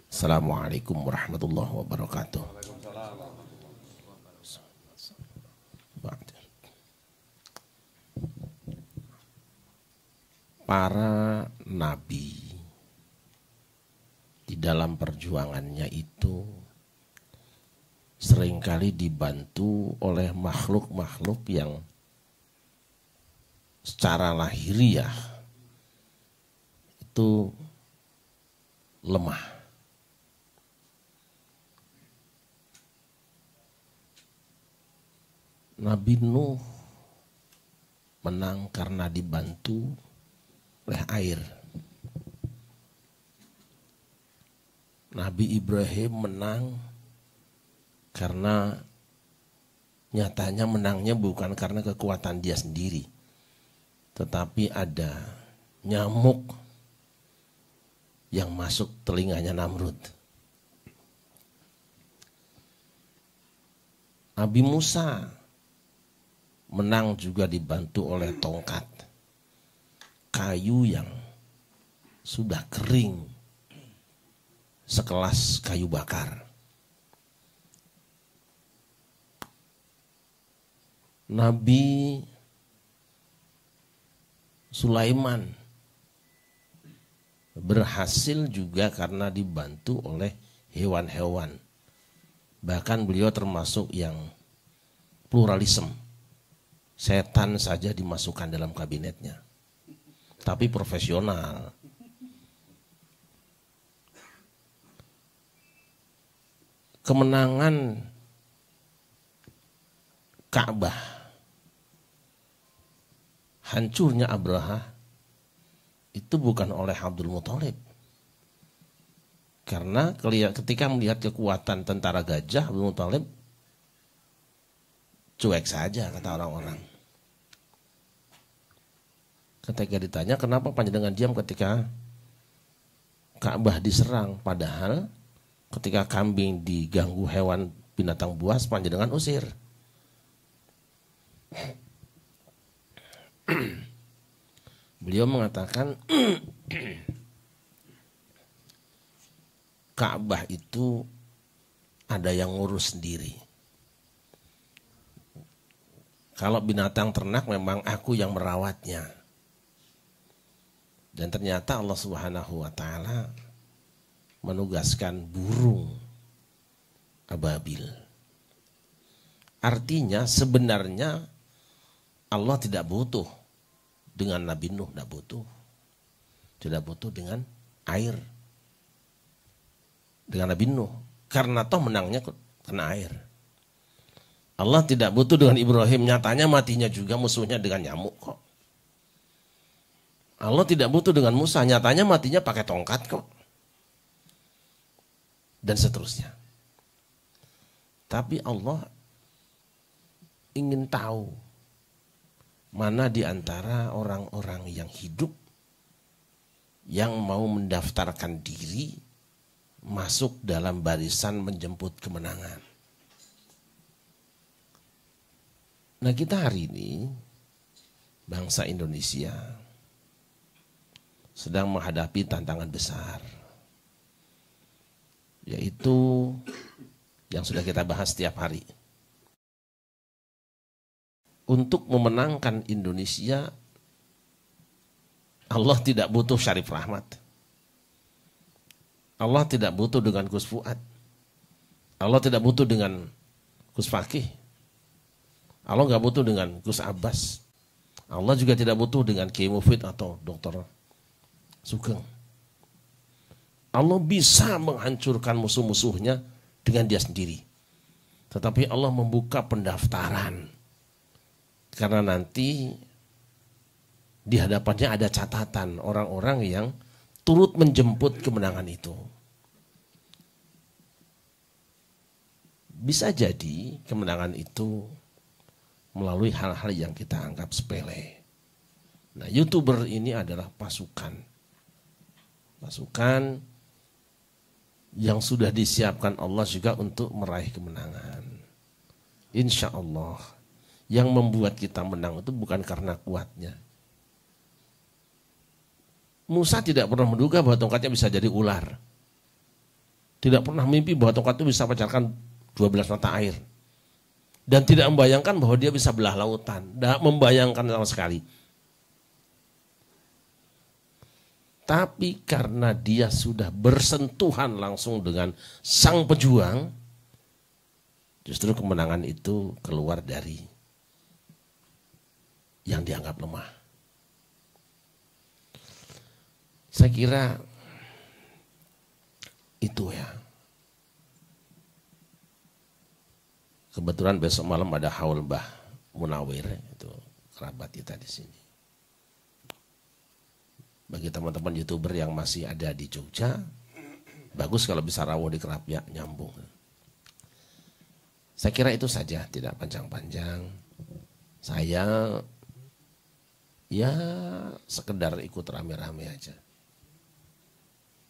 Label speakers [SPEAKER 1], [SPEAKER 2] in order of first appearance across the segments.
[SPEAKER 1] Assalamualaikum warahmatullahi wabarakatuh. Para nabi di dalam perjuangannya itu seringkali dibantu oleh makhluk-makhluk yang secara lahiriah itu lemah. Nabi Nuh menang karena dibantu oleh air. Nabi Ibrahim menang karena nyatanya menangnya bukan karena kekuatan dia sendiri, tetapi ada nyamuk yang masuk telinganya Namrud. Nabi Musa menang juga dibantu oleh tongkat kayu yang sudah kering sekelas kayu bakar. Nabi Sulaiman berhasil juga karena dibantu oleh hewan-hewan. Bahkan beliau termasuk yang pluralisme. Setan saja dimasukkan dalam kabinetnya. Tapi profesional. Kemenangan Ka'bah, hancurnya Abraha itu bukan oleh Abdul Muthalib. Karena ketika melihat kekuatan tentara gajah, Abdul Muthalib cuek saja kata orang-orang. Ketika ditanya kenapa panjenengan diam ketika Ka'bah diserang, padahal ketika kambing diganggu hewan binatang buas panjenengan usir. Beliau mengatakan Ka'bah itu ada yang ngurus sendiri. Kalau binatang ternak memang aku yang merawatnya. Dan ternyata Allah Subhanahu wa taala menugaskan burung ababil. Artinya sebenarnya Allah tidak butuh dengan Nabi Nuh, tidak butuh. Tidak butuh dengan air. Dengan Nabi Nuh. Karena toh menangnya kena air. Allah tidak butuh dengan Ibrahim. Nyatanya matinya juga musuhnya dengan nyamuk kok. Allah tidak butuh dengan Musa. Nyatanya matinya pakai tongkat kok. Dan seterusnya. Tapi Allah ingin tahu mana di antara orang-orang yang hidup yang mau mendaftarkan diri masuk dalam barisan menjemput kemenangan. Nah, kita hari ini bangsa Indonesia sedang menghadapi tantangan besar, yaitu yang sudah kita bahas setiap hari. Untuk memenangkan Indonesia, Allah tidak butuh Syarif Rahmat. Allah tidak butuh dengan Gus Fuad. Allah tidak butuh dengan Gus Fakih. Allah nggak butuh dengan Gus Abbas. Allah juga tidak butuh dengan Kiai Mufid atau Dr. Sugeng. Allah bisa menghancurkan musuh-musuhnya dengan dia sendiri. Tetapi Allah membuka pendaftaran. Karena nanti di hadapannya ada catatan orang-orang yang turut menjemput kemenangan itu. Bisa jadi kemenangan itu melalui hal-hal yang kita anggap sepele. Nah, YouTuber ini adalah pasukan yang sudah disiapkan Allah juga untuk meraih kemenangan. Insya Allah, yang membuat kita menang itu bukan karena kuatnya. Musa tidak pernah menduga bahwa tongkatnya bisa jadi ular. Tidak pernah mimpi bahwa tongkat itu bisa pancarkan 12 mata air. Dan tidak membayangkan bahwa dia bisa belah lautan. Tidak membayangkan sama sekali. Tapi karena dia sudah bersentuhan langsung dengan sang pejuang, justru kemenangan itu keluar dari yang dianggap lemah. Saya kira itu ya. Kebetulan besok malam ada haul Mbah Munawir, itu kerabat kita di sini. Bagi teman-teman YouTuber yang masih ada di Jogja, bagus kalau bisa rawuh di Kerapia, nyambung. Saya kira itu saja, tidak panjang-panjang. Saya ya sekedar ikut rame-rame aja.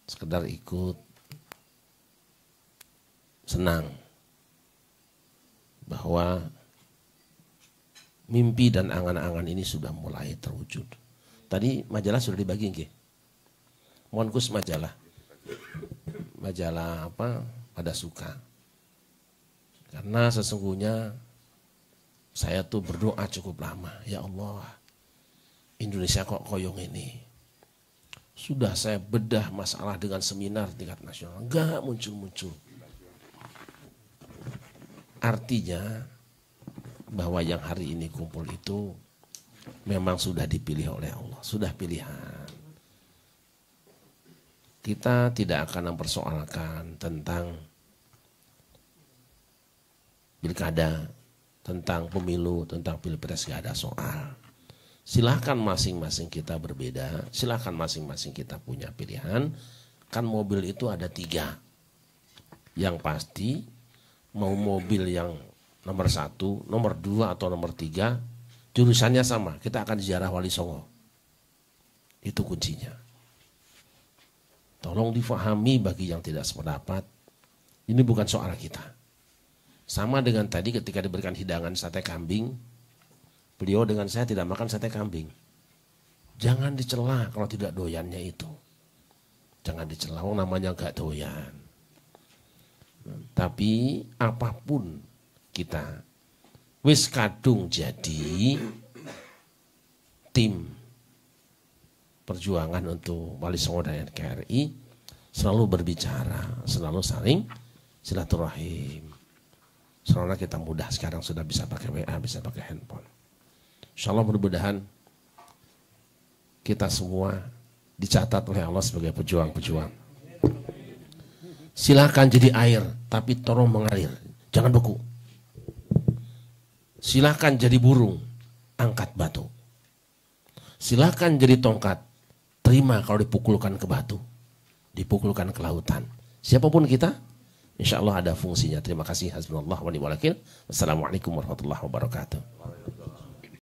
[SPEAKER 1] Sekedar ikut senang bahwa mimpi dan angan-angan ini sudah mulai terwujud. Tadi majalah sudah dibagi nggih. Mohon kus majalah. Majalah apa? Pada suka. Karena sesungguhnya saya tuh berdoa cukup lama. Ya Allah, Indonesia kok koyong ini. Sudah saya bedah masalah dengan seminar tingkat nasional. Enggak muncul-muncul. Artinya bahwa yang hari ini kumpul itu memang sudah dipilih oleh Allah. Sudah pilihan. Kita tidak akan mempersoalkan tentang pilkada, tentang pemilu, tentang pilpres, gak ada soal. Silahkan masing-masing kita berbeda, silahkan masing-masing kita punya pilihan. Kan mobil itu ada 3. Yang pasti mau mobil yang nomor 1, nomor 2 atau nomor 3, jurusannya sama, kita akan ziarah Wali Songo. Itu kuncinya. Tolong difahami bagi yang tidak sependapat, ini bukan soal kita. Sama dengan tadi ketika diberikan hidangan sate kambing, beliau dengan saya tidak makan sate kambing. Jangan dicela kalau tidak doyannya itu. Jangan dicela, namanya gak doyan. Tapi apapun kita, wis kadung jadi tim perjuangan untuk Wali Songo dan NKRI, selalu berbicara, selalu saling silaturahim. Soalnya kita mudah sekarang sudah bisa pakai WA, bisa pakai handphone. Insya Allah mudah-mudahan kita semua dicatat oleh Allah sebagai pejuang-pejuang. Silakan jadi air, tapi tolong mengalir, jangan beku. Silakan jadi burung, angkat batu. Silakan jadi tongkat, terima kalau dipukulkan ke batu, dipukulkan ke lautan. Siapapun kita, insya Allah ada fungsinya. Terima kasih. Hasbunallah wa ni'mal wakil. Wassalamualaikum warahmatullahi wabarakatuh.